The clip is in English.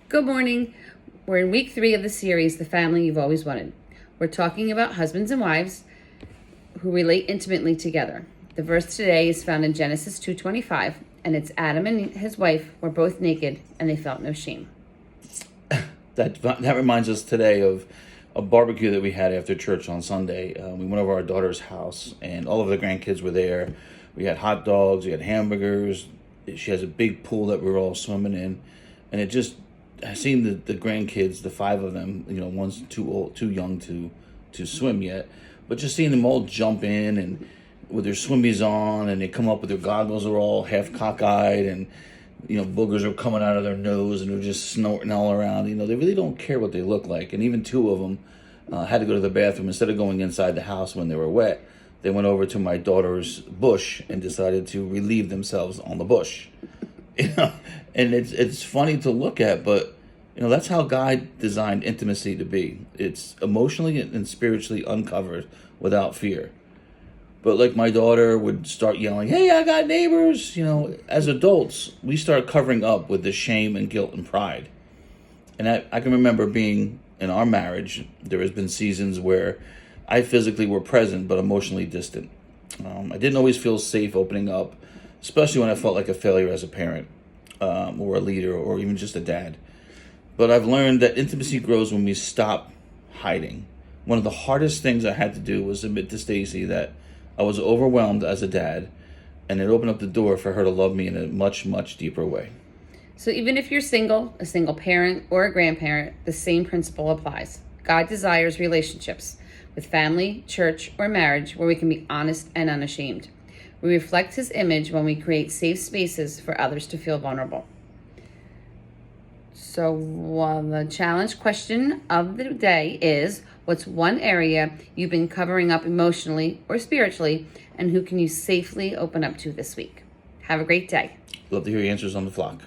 Good morning. We're in week 3 of the series, The Family You've Always Wanted. We're talking about husbands and wives who relate intimately together. The verse today is found in Genesis 2:25, and it's Adam and his wife were both naked and they felt no shame. That reminds us today of a barbecue that we had after church on Sunday. We went over our daughter's house, and all of the grandkids were there. We had hot dogs, we had hamburgers. She has a big pool that we were all swimming in, and I seen the grandkids, the 5 of them. One's too young to swim yet, but just seeing them all jump in and with their swimmies on, and they come up with their goggles, are all half cockeyed, and boogers are coming out of their nose, and they're just snorting all around. They really don't care what they look like. And even 2 of them had to go to the bathroom. Instead of going inside the house when they were wet, they went over to my daughter's bush and decided to relieve themselves on the bush. And it's funny to look at, but that's how God designed intimacy to be. It's emotionally and spiritually uncovered without fear. But like my daughter would start yelling, "Hey, I got neighbors." As adults, we start covering up with the shame and guilt and pride. And I can remember being in our marriage, there has been seasons where I physically were present but emotionally distant. I didn't always feel safe opening up, especially when I felt like a failure as a parent, or a leader, or even just a dad. But I've learned that intimacy grows when we stop hiding. One of the hardest things I had to do was admit to Stacy that I was overwhelmed as a dad, and it opened up the door for her to love me in a much, much deeper way. So even if you're single, a single parent, or a grandparent, the same principle applies. God desires relationships with family, church, or marriage where we can be honest and unashamed. We reflect His image when we create safe spaces for others to feel vulnerable. So the challenge question of the day is, what's one area you've been covering up emotionally or spiritually, and who can you safely open up to this week? Have a great day. Love to hear your answers on the flock.